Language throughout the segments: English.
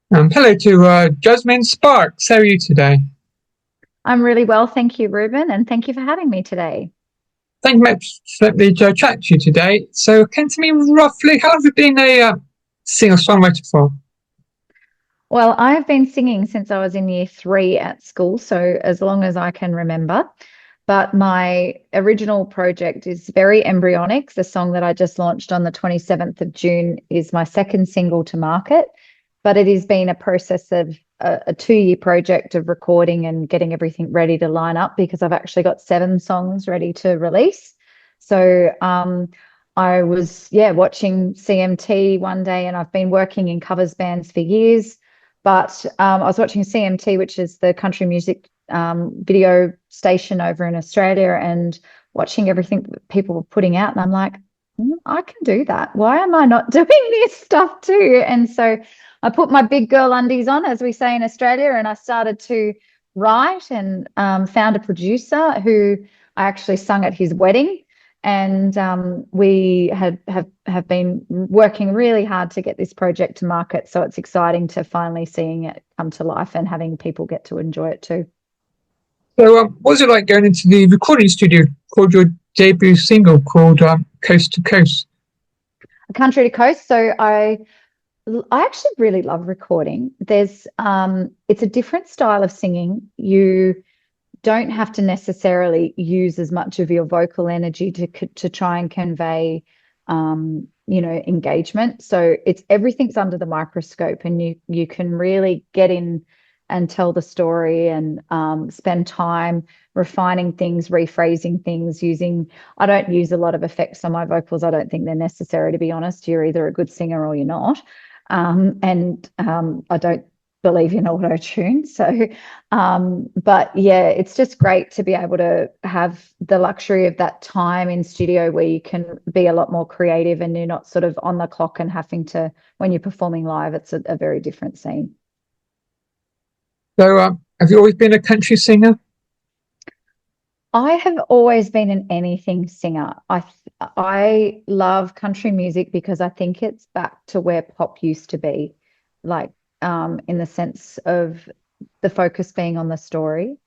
Hello to Jasmine Sparkes. How are you today? I'm really well, thank you, Ruben, and thank you for having me today. Thank you much for letting me chat to you today. So, can to me roughly, how have you been a singer-songwriter for? Well, I've been singing since I was in year three at school, so as long as I can remember. But my original project is very embryonic. The song that I just launched on the 27th of June is my second single to market, but it has been a process of a 2 year project of recording and getting everything ready to line up because I've actually got 7 songs ready to release. So I was, yeah, watching CMT one day, and I've been working in covers bands for years. But I was watching CMT, which is the country music video station over in Australia, and watching everything that people were putting out. And I'm like, I can do that. Why am I not doing this stuff too? And so I put my big girl undies on, as we say in Australia, and I started to write and found a producer who I actually sung at his wedding. And we have been working really hard to get this project to market. So it's exciting to finally seeing it come to life and having people get to enjoy it too. So, what was it like going into the recording studio called your debut single called Coast to Coast? Country to coast. So I actually really love recording. There's it's a different style of singing. You don't have to necessarily use as much of your vocal energy to try and convey engagement. So it's everything's under the microscope, and you can really get in and tell the story and spend time refining things, rephrasing things, using I don't use a lot of effects on my vocals. I don't think they're necessary, to be honest. You're either a good singer or you're not. And I don't believe in auto tune. So, but yeah, it's just great to be able to have the luxury of that time in studio where you can be a lot more creative and you're not sort of on the clock and having to, when you're performing live, it's a very different scene. So, have you always been a country singer? I have always been an anything singer. I love country music because I think it's back to where pop used to be, like in the sense of the focus being on the story,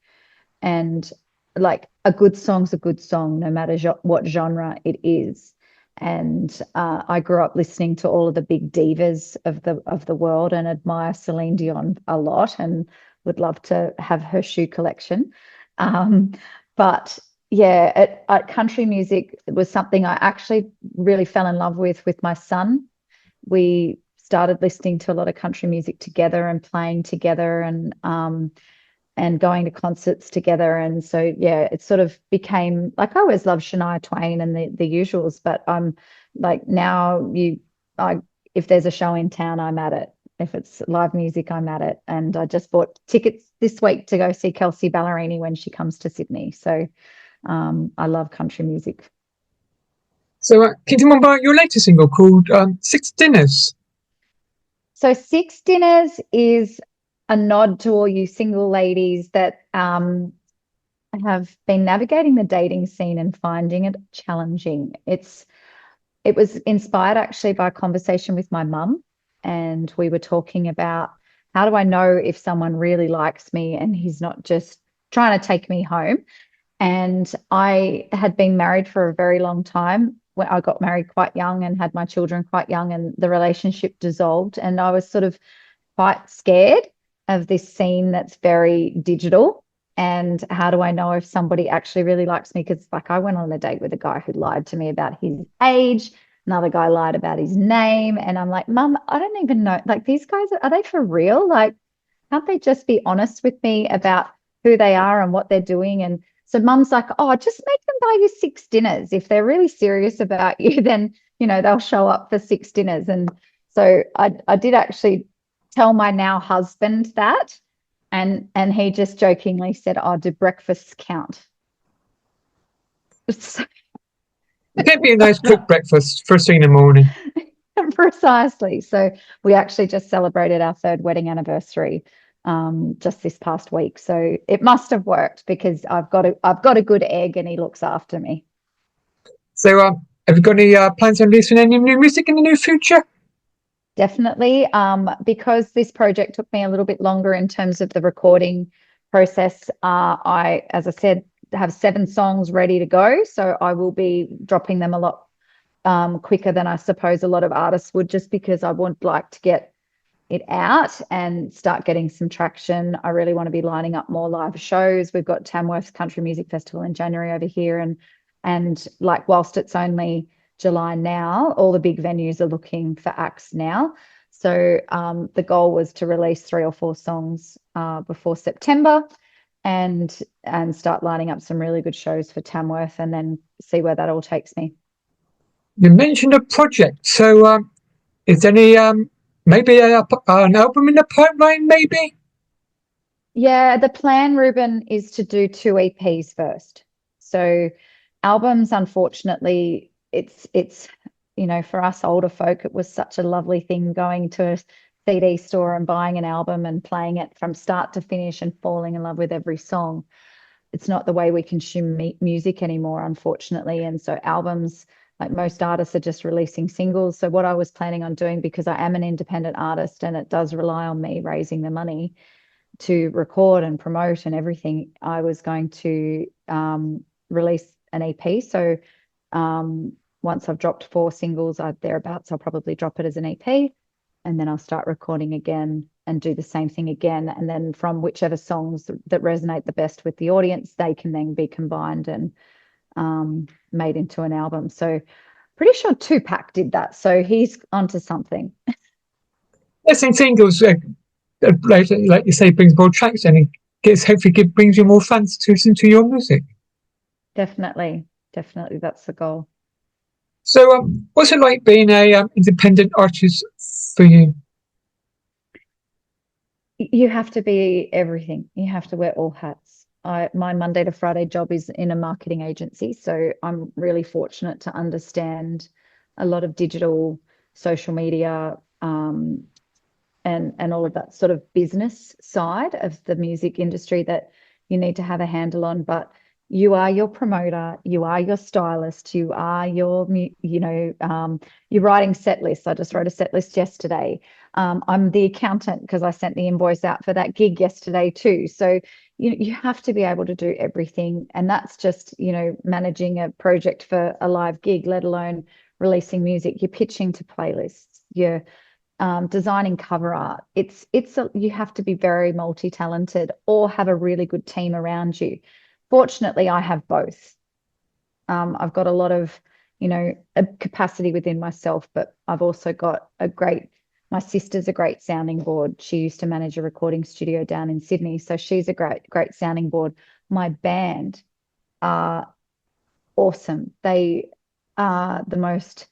and like a good song's a good song no matter what genre it is. And I grew up listening to all of the big divas of the world and admire Celine Dion a lot and would love to have her shoe collection. Um, but yeah, country music was something I actually really fell in love with my son. We started listening to a lot of country music together and playing together, and going to concerts together. And so, yeah, it sort of became like I always loved Shania Twain and the usuals, but I'm like now I if there's a show in town, I'm at it. If it's live music, I'm at it. And I just bought tickets this week to go see Kelsey Ballerini when she comes to Sydney. So I love country music. So, can you tell me about your latest single called Six Dinners? So Six Dinners is a nod to all you single ladies that have been navigating the dating scene and finding it challenging. It was inspired actually by a conversation with my mum, and we were talking about how do I know if someone really likes me and he's not just trying to take me home. And I had been married for a very long time. When I got married quite young and had my children quite young, and the relationship dissolved. And I was sort of quite scared of this scene that's very digital. And how do I know if somebody actually really likes me? Because, like, I went on a date with a guy who lied to me about his age. Another guy lied about his name. And I'm like, Mum, I don't even know. Like, these guys, are they for real? Like, can't they just be honest with me about who they are and what they're doing? And so Mum's like, oh, just make them buy you 6 dinners. If they're really serious about you, then, they'll show up for 6 dinners. And so I did actually tell my now husband that. And he just jokingly said, oh, do breakfasts count? It can be a nice quick breakfast first thing in the morning. Precisely. So we actually just celebrated our third wedding anniversary just this past week. So it must have worked because I've got a good egg and he looks after me. So, have you got any plans on releasing any new music in the near future? definitely. Because this project took me a little bit longer in terms of the recording process. As I said, have 7 songs ready to go. So I will be dropping them a lot quicker than I suppose a lot of artists would, just because I would like to get it out and start getting some traction. I really want to be lining up more live shows. We've got Tamworth Country Music Festival in January over here, and like whilst it's only July now, all the big venues are looking for acts now. So the goal was to release 3 or 4 songs before September, and start lining up some really good shows for Tamworth, and then see where that all takes me. You mentioned a project, so is there any maybe an album in the pipeline? Maybe. Yeah, the plan, Ruben, is to do 2 EPs first. So albums, unfortunately, it's for us older folk, it was such a lovely thing going to a CD store and buying an album and playing it from start to finish and falling in love with every song. It's not the way we consume music anymore, unfortunately. And so albums, like most artists, are just releasing singles. So what I was planning on doing, because I am an independent artist and it does rely on me raising the money to record and promote and everything, I was going to release an EP. So once I've dropped 4 singles thereabouts, I'll probably drop it as an EP, and then I'll start recording again and do the same thing again. And then from whichever songs that resonate the best with the audience, they can then be combined and made into an album. So pretty sure Tupac did that. So he's onto something. Listening singles, like you say, brings more traction and hopefully brings you more fans to listen to your music. Definitely, that's the goal. So, what's it like being a independent artist for you? You have to be everything. You have to wear all hats. My Monday to Friday job is in a marketing agency, so I'm really fortunate to understand a lot of digital, social media, and all of that sort of business side of the music industry that you need to have a handle on. But you are your promoter, you are your stylist, you are your, you're writing set lists. I just wrote a set list yesterday. I'm the accountant because I sent the invoice out for that gig yesterday too. So you have to be able to do everything. And that's just, managing a project for a live gig, let alone releasing music. You're pitching to playlists, you're designing cover art. You have to be very multi-talented or have a really good team around you. Fortunately, I have both. I've got a lot of, a capacity within myself, but I've also got my sister's a great sounding board. She used to manage a recording studio down in Sydney. So she's a great sounding board. My band are awesome. They are the most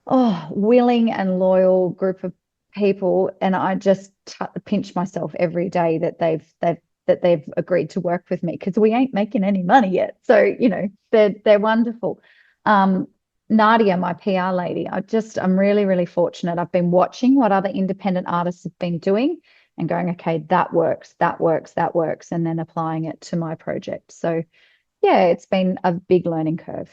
willing and loyal group of people. And I just pinch myself every day that they've agreed to work with me, because we ain't making any money yet. So, they're wonderful. Nardia, my PR lady, I'm really, really fortunate. I've been watching what other independent artists have been doing and going, okay, that works, and then applying it to my project. So yeah, it's been a big learning curve.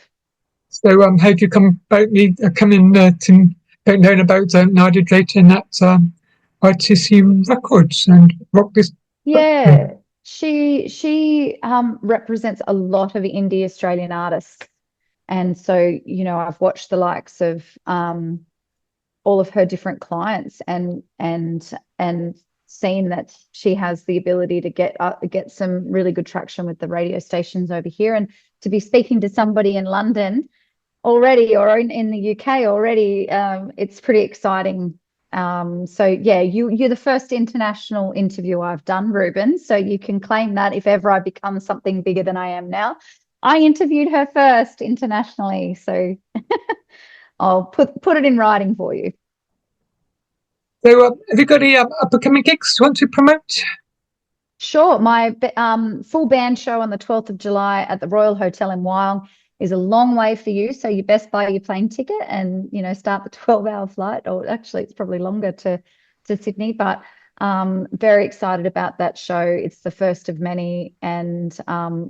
So how do you come about coming to knowing about Nardia Drayton at RTC Records and rock this? Yeah, she represents a lot of indie Australian artists. And so, I've watched the likes of all of her different clients and seen that she has the ability to get some really good traction with the radio stations over here. And to be speaking to somebody in London already, or in the UK already, it's pretty exciting. So yeah, you're the first international interview I've done, Ruben. So you can claim that if ever I become something bigger than I am now. I interviewed her first internationally, so I'll put it in writing for you. So have you got any upcoming gigs you want to promote? Sure. My full band show on the 12th of July at the Royal Hotel in Wyong is a long way for you, so you best buy your plane ticket and start the 12-hour flight, or actually it's probably longer to Sydney, but very excited about that show. It's the first of many, and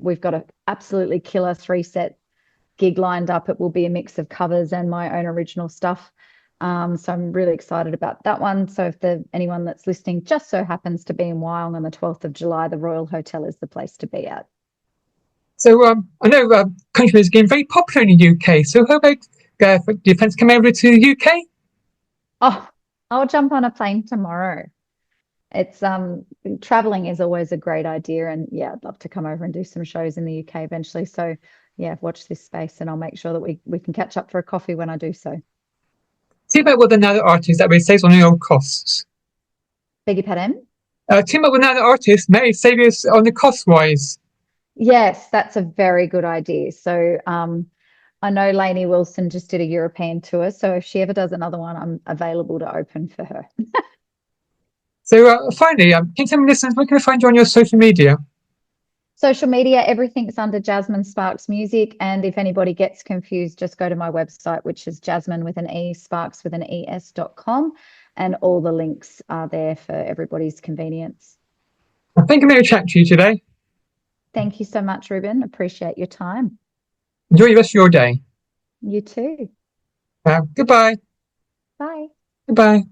we've got an absolutely killer 3-set gig lined up. It will be a mix of covers and my own original stuff. So I'm really excited about that one. So if anyone that's listening just so happens to be in Wyong on the 12th of July, the Royal Hotel is the place to be at. So I know country music is getting very popular in the UK. So how about do you fancy coming over to the UK? Oh, I'll jump on a plane tomorrow. It's traveling is always a great idea, and yeah, I'd love to come over and do some shows in the UK eventually. So yeah, watch this space, and I'll make sure that we can catch up for a coffee when I do so. Team up with another artist that will save on your costs. Beg your pardon? Team up with another artist may save you on the cost wise. Yes, that's a very good idea. So I know Lainey Wilson just did a European tour, so if she ever does another one, I'm available to open for her. So finally, can you tell me, listeners, where can I find you on your social media? Social media, everything's under Jasmine Sparkes Music. And if anybody gets confused, just go to my website, which is Jasmine with an E, Sparkes with an ES.com. And all the links are there for everybody's convenience. I think I'm going to chat to you today. Thank you so much, Ruben. Appreciate your time. Enjoy the rest of your day. You too. Goodbye. Bye. Goodbye.